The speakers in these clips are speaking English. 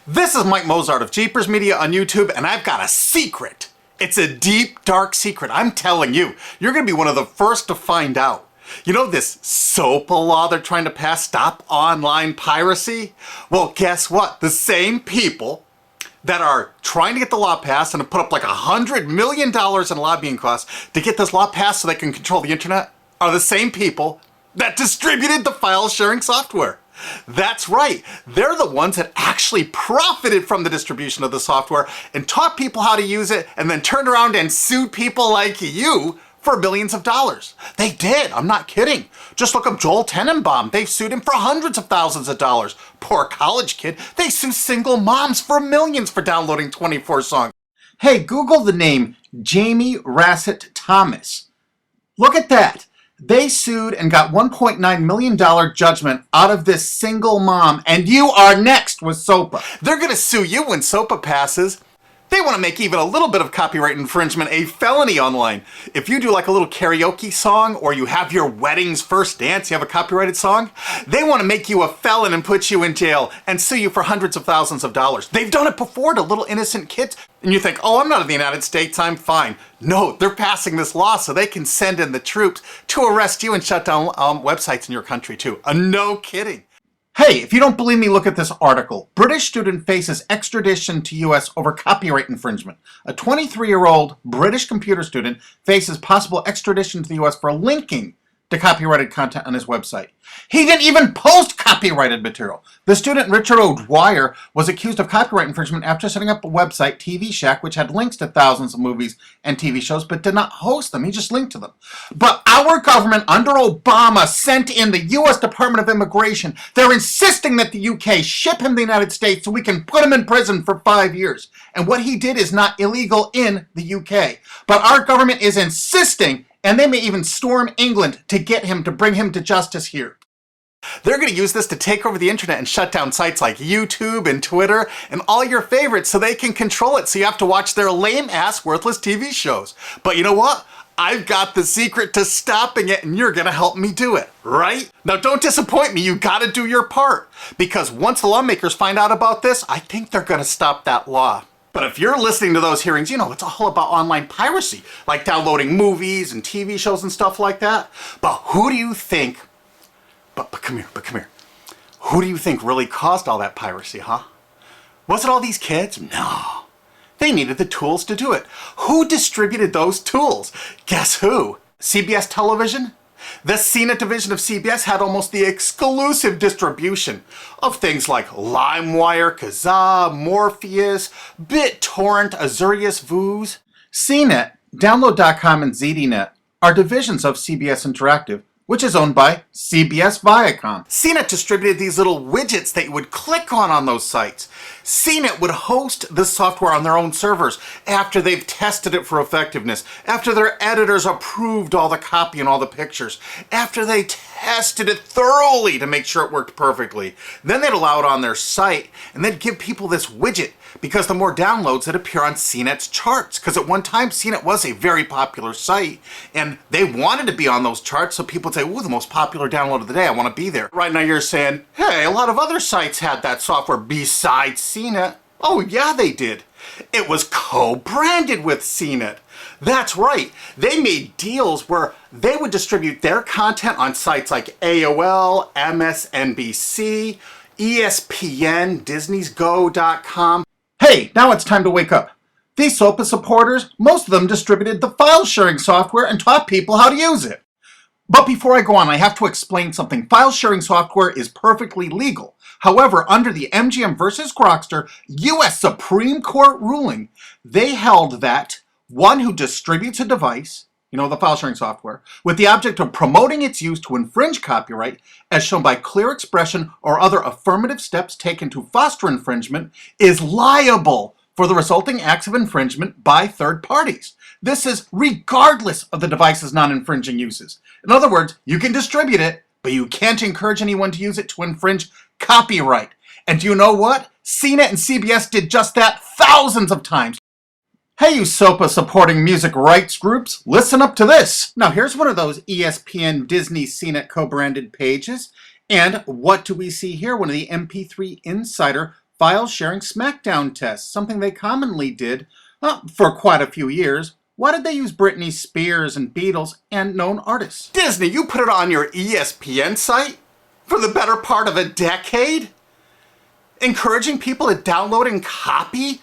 This is Mike Mozart of Jeepers Media on YouTube, and I've got a secret. It's a deep, dark secret. I'm telling you, you're going to be one of the first to find out. You know this SOPA law they're trying to pass, Stop Online Piracy? Well, guess what? The same people that are trying to get the law passed and have put up like $100 million in lobbying costs to get this law passed so they can control the internet are the same people that distributed the file sharing software. That's right. They're the ones that actually profited from the distribution of the software and taught people how to use it and then turned around and sued people like you for billions of dollars. They did. I'm not kidding. Just look up Joel Tenenbaum. They've sued him for hundreds of thousands of dollars. Poor college kid. They sue single moms for millions for downloading 24 songs. Hey, Google the name Jamie Rassett Thomas. Look at that. They sued and got $1.9 million judgment out of this single mom, and you are next with SOPA. They're going to sue you when SOPA passes. They want to make even a little bit of copyright infringement a felony online. If you do like a little karaoke song, or you have your wedding's first dance, you have a copyrighted song, they want to make you a felon and put you in jail and sue you for hundreds of thousands of dollars. They've done it before to little innocent kids. And you think, oh, I'm not in the United States, I'm fine. No, they're passing this law so they can send in the troops to arrest you and shut down websites in your country too. No kidding. Hey, if you don't believe me, look at this article. British student faces extradition to U.S. over copyright infringement. A 23-year-old British computer student faces possible extradition to the U.S. for linking to copyrighted content on his website. He didn't even post copyrighted material. The student, Richard O'Dwyer, was accused of copyright infringement after setting up a website, TV Shack, which had links to thousands of movies and TV shows, but did not host them. He just linked to them. But our government under Obama sent in the U.S. Department of Immigration. They're insisting that the U.K. ship him to the United States so we can put him in prison for 5 years. And what he did is not illegal in the U.K. But our government is insisting, and they may even storm England to get him, to bring him to justice here. They're going to use this to take over the internet and shut down sites like YouTube and Twitter and all your favorites so they can control it, so you have to watch their lame-ass, worthless TV shows. But you know what? I've got the secret to stopping it, and you're going to help me do it, right? Now, don't disappoint me. You got to do your part. Because once the lawmakers find out about this, I think they're going to stop that law. But if you're listening to those hearings, you know, it's all about online piracy, like downloading movies and TV shows and stuff like that. But who do you think, but come here. Who do you think really caused all that piracy, huh? Was it all these kids? No. They needed the tools to do it. Who distributed those tools? Guess who? CBS Television? The CNET division of CBS had almost the exclusive distribution of things like LimeWire, Kazaa, Morpheus, BitTorrent, Azurius, Vooz. CNET, Download.com, and ZDNet are divisions of CBS Interactive, which is owned by CBS Viacom. CNET distributed these little widgets that you would click on those sites. CNET would host the software on their own servers after they've tested it for effectiveness, after their editors approved all the copy and all the pictures, after they tested it thoroughly to make sure it worked perfectly. Then they'd allow it on their site, and they'd give people this widget, because the more downloads that appear on CNET's charts. Because at one time, CNET was a very popular site, and they wanted to be on those charts, so people would say, ooh, the most popular download of the day, I want to be there. Right now you're saying, hey, a lot of other sites had that software besides CNET. Oh yeah, they did. It was co-branded with CNET. That's right. They made deals where they would distribute their content on sites like AOL, MSNBC, ESPN, Disney'sGo.com. Hey, now it's time to wake up. These SOPA supporters, most of them distributed the file sharing software and taught people how to use it. But before I go on, I have to explain something. File sharing software is perfectly legal. However, under the MGM versus Grokster U.S. Supreme Court ruling, they held that one who distributes a device, you know, the file sharing software, with the object of promoting its use to infringe copyright, as shown by clear expression or other affirmative steps taken to foster infringement, is liable for the resulting acts of infringement by third parties. This is regardless of the device's non-infringing uses. In other words, you can distribute it, but you can't encourage anyone to use it to infringe copyright. And do you know what? CNET and CBS did just that thousands of times. Hey, you SOPA supporting music rights groups, listen up to this. Now here's one of those ESPN, Disney, CNET co-branded pages. And what do we see here? One of the MP3 Insider file sharing SmackDown tests, something they commonly did for quite a few years. Why did they use Britney Spears and Beatles and known artists? Disney, you put it on your ESPN site for the better part of a decade? Encouraging people to download and copy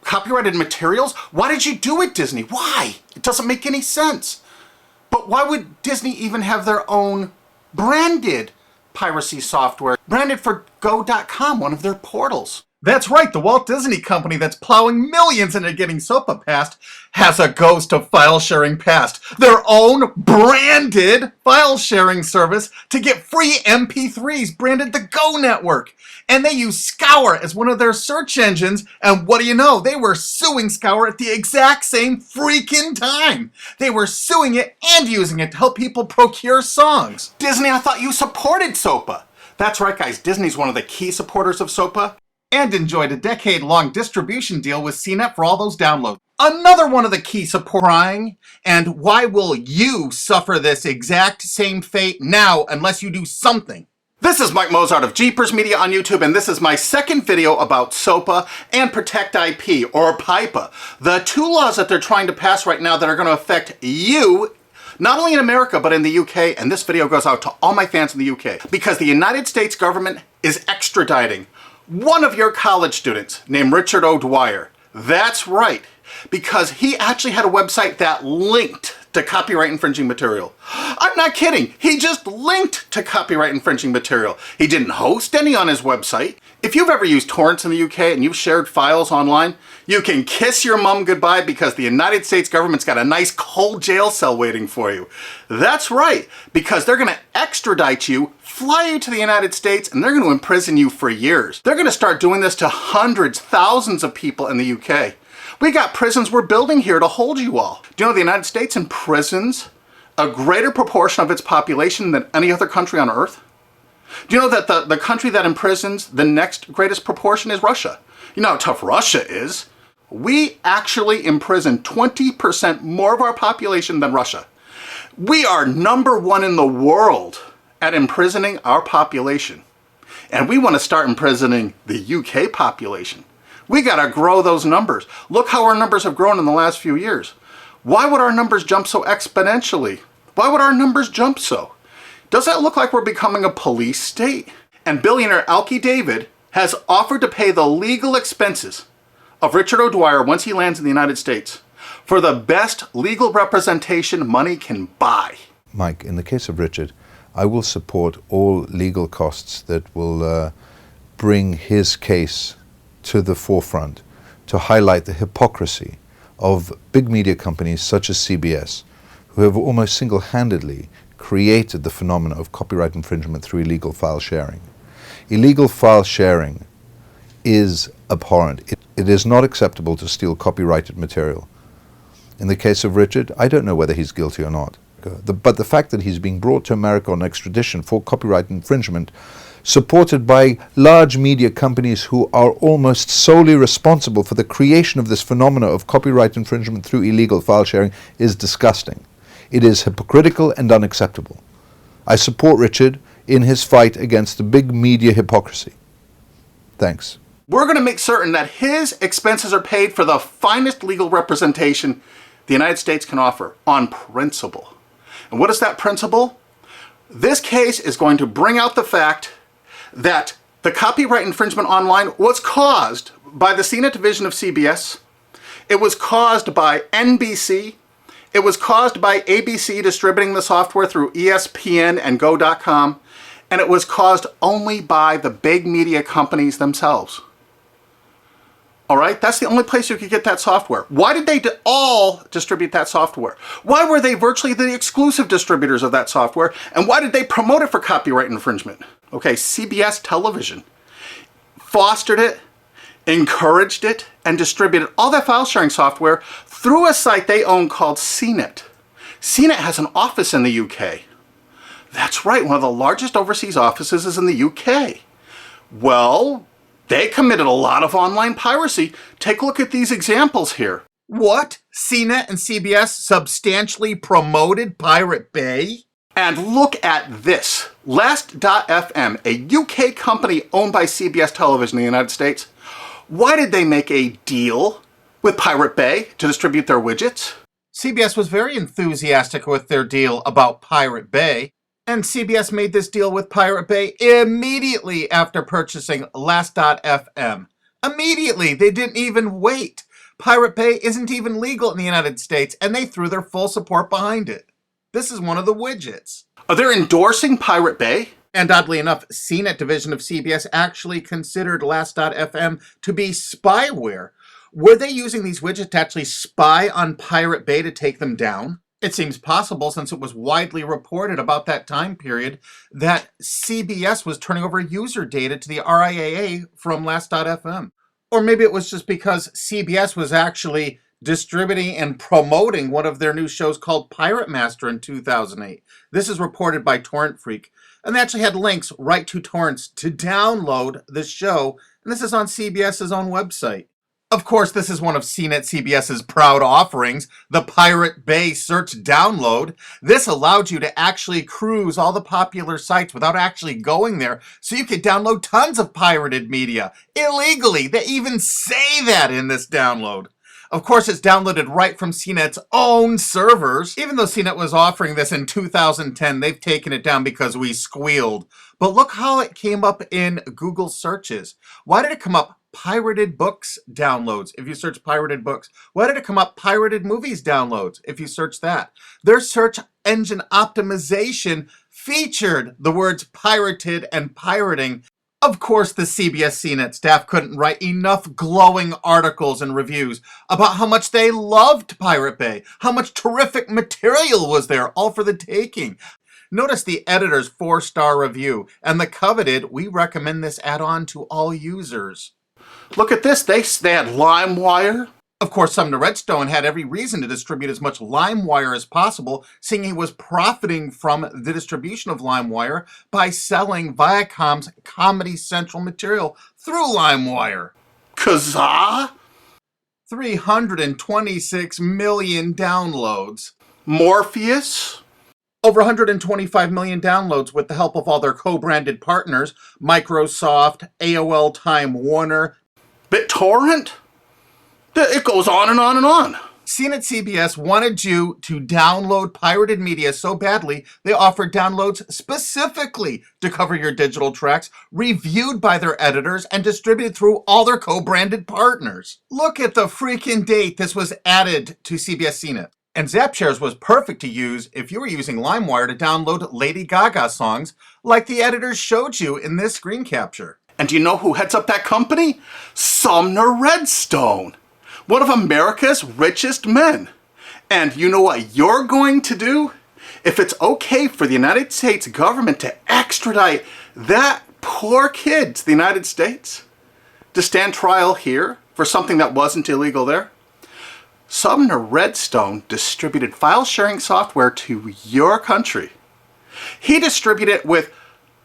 copyrighted materials? Why did you do it, Disney? Why? It doesn't make any sense. But why would Disney even have their own branded piracy software, branded for Go.com, one of their portals? That's right, the Walt Disney Company that's plowing millions into getting SOPA passed has a ghost of file sharing past. Their own branded file sharing service to get free MP3s branded the Go Network. And they use Scour as one of their search engines, and what do you know? They were suing Scour at the exact same freaking time. They were suing it and using it to help people procure songs. Disney, I thought you supported SOPA. That's right, guys, Disney's one of the key supporters of SOPA and enjoyed a decade-long distribution deal with CNET for all those downloads. Another one of the key support crying, and why will you suffer this exact same fate now unless you do something? This is Mike Mozart of Jeepers Media on YouTube, and this is my second video about SOPA and Protect IP, or PIPA, the two laws that they're trying to pass right now that are going to affect you, not only in America, but in the UK, and this video goes out to all my fans in the UK, because the United States government is extraditing one of your college students named Richard O'Dwyer. That's right, because he actually had a website that linked to copyright infringing material. I'm not kidding. He just linked to copyright infringing material. He didn't host any on his website. If you've ever used torrents in the UK and you've shared files online, you can kiss your mom goodbye because the United States government's got a nice cold jail cell waiting for you. That's right, because they're going to extradite you, fly you to the United States, and they're going to imprison you for years. They're going to start doing this to hundreds, thousands of people in the UK. We got prisons we're building here to hold you all. Do you know the United States imprisons a greater proportion of its population than any other country on earth? Do you know that the country that imprisons the next greatest proportion is Russia? You know how tough Russia is. We actually imprison 20% more of our population than Russia. We are #1 in the world at imprisoning our population. And we want to start imprisoning the UK population. We got to grow those numbers. Look how our numbers have grown in the last few years. Why would our numbers jump so exponentially? Why would our numbers jump so? Doesn't it look like we're becoming a police state? And billionaire Alki David has offered to pay the legal expenses of Richard O'Dwyer once he lands in the United States for the best legal representation money can buy. Mike, in the case of Richard, I will support all legal costs that will bring his case to the forefront to highlight the hypocrisy of big media companies such as CBS, who have almost single-handedly created the phenomena of copyright infringement through illegal file sharing. Illegal file sharing is abhorrent. It is not acceptable to steal copyrighted material. In the case of Richard, I don't know whether he's guilty or not. But the fact that he's being brought to America on extradition for copyright infringement, supported by large media companies who are almost solely responsible for the creation of this phenomena of copyright infringement through illegal file sharing, is disgusting. It is hypocritical and unacceptable. I support Richard in his fight against the big media hypocrisy. Thanks. We're going to make certain that his expenses are paid for the finest legal representation the United States can offer on principle. And what is that principle? This case is going to bring out the fact that the copyright infringement online was caused by the CNET division of CBS. It was caused by NBC. It was caused by ABC distributing the software through ESPN and Go.com. And it was caused only by the big media companies themselves. All right, that's the only place you could get that software. Why did they all distribute that software? Why were they virtually the exclusive distributors of that software? And why did they promote it for copyright infringement? Okay, CBS television fostered it, encouraged it, and distributed all that file sharing software through a site they own called CNET. CNET has an office in the UK. That's right, one of the largest overseas offices is in the UK. Well, they committed a lot of online piracy. Take a look at these examples here. What? CNET and CBS substantially promoted Pirate Bay? And look at this. Last.fm, a UK company owned by CBS Television in the United States. Why did they make a deal with Pirate Bay to distribute their widgets? CBS was very enthusiastic with their deal about Pirate Bay, and CBS made this deal with Pirate Bay immediately after purchasing Last.fm. Immediately, they didn't even wait. Pirate Bay isn't even legal in the United States, and they threw their full support behind it. This is one of the widgets. They're endorsing Pirate Bay. And oddly enough, CNET division of CBS actually considered Last.fm to be spyware. Were they using these widgets to actually spy on Pirate Bay to take them down? It seems possible, since it was widely reported about that time period that CBS was turning over user data to the RIAA from Last.fm. Or maybe it was just because CBS was actually distributing and promoting one of their new shows called Pirate Master in 2008. This is reported by Torrent Freak. And they actually had links right to torrents to download this show. And this is on CBS's own website. Of course, this is one of CNET CBS's proud offerings, the Pirate Bay Search Download. This allowed you to actually cruise all the popular sites without actually going there, so you could download tons of pirated media illegally. They even say that in this download. Of course, it's downloaded right from CNET's own servers. Even though CNET was offering this in 2010, they've taken it down because we squealed. But look how it came up in Google searches. Why did it come up pirated books downloads if you search pirated books? Why did it come up pirated movies downloads if you search that? Their search engine optimization featured the words pirated and pirating. Of course, the CBS CNET staff couldn't write enough glowing articles and reviews about how much they loved Pirate Bay, how much terrific material was there, all for the taking. Notice the editor's 4-star review and the coveted, "We recommend this add-on to all users." Look at this, they had LimeWire. Of course, Sumner Redstone had every reason to distribute as much LimeWire as possible, seeing he was profiting from the distribution of LimeWire by selling Viacom's Comedy Central material through LimeWire. Kazaa? 326 million downloads. Morpheus? Over 125 million downloads with the help of all their co-branded partners, Microsoft, AOL Time Warner, BitTorrent? It goes on and on and on. CNET CBS wanted you to download pirated media so badly, they offered downloads specifically to cover your digital tracks, reviewed by their editors, and distributed through all their co-branded partners. Look at the freaking date this was added to CBS CNET. And ZapShares was perfect to use if you were using LimeWire to download Lady Gaga songs, like the editors showed you in this screen capture. And do you know who heads up that company? Sumner Redstone, one of America's richest men. And you know what you're going to do? If it's okay for the United States government to extradite that poor kid to the United States to stand trial here for something that wasn't illegal there, Sumner Redstone distributed file sharing software to your country. He distributed it with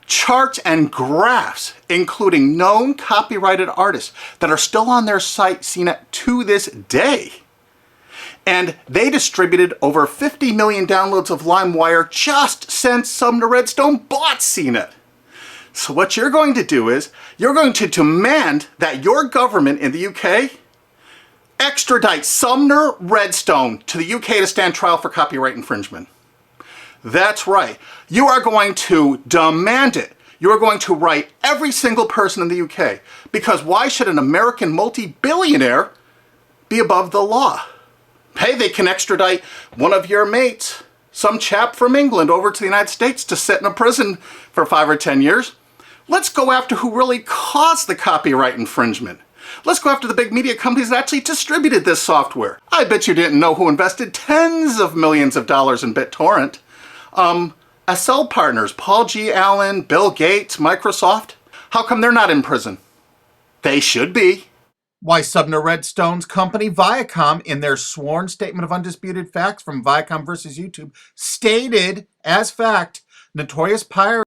charts and graphs, including known copyrighted artists that are still on their site CNET to this day. And they distributed over 50 million downloads of LimeWire just since Sumner Redstone bought CNET. So what you're going to do is, you're going to demand that your government in the UK extradite Sumner Redstone to the UK to stand trial for copyright infringement. That's right. You are going to demand it. You are going to write every single person in the UK. Because why should an American multi-billionaire be above the law? Hey, they can extradite one of your mates, some chap from England, over to the United States to sit in a prison for 5 or 10 years. Let's go after who really caused the copyright infringement. Let's go after the big media companies that actually distributed this software. I bet you didn't know who invested tens of millions of dollars in BitTorrent. SL partners, Paul G. Allen, Bill Gates, Microsoft. How come they're not in prison? They should be. Why, Sumner Redstone's company, Viacom, in their sworn statement of undisputed facts from Viacom versus YouTube, stated as fact, notorious pirate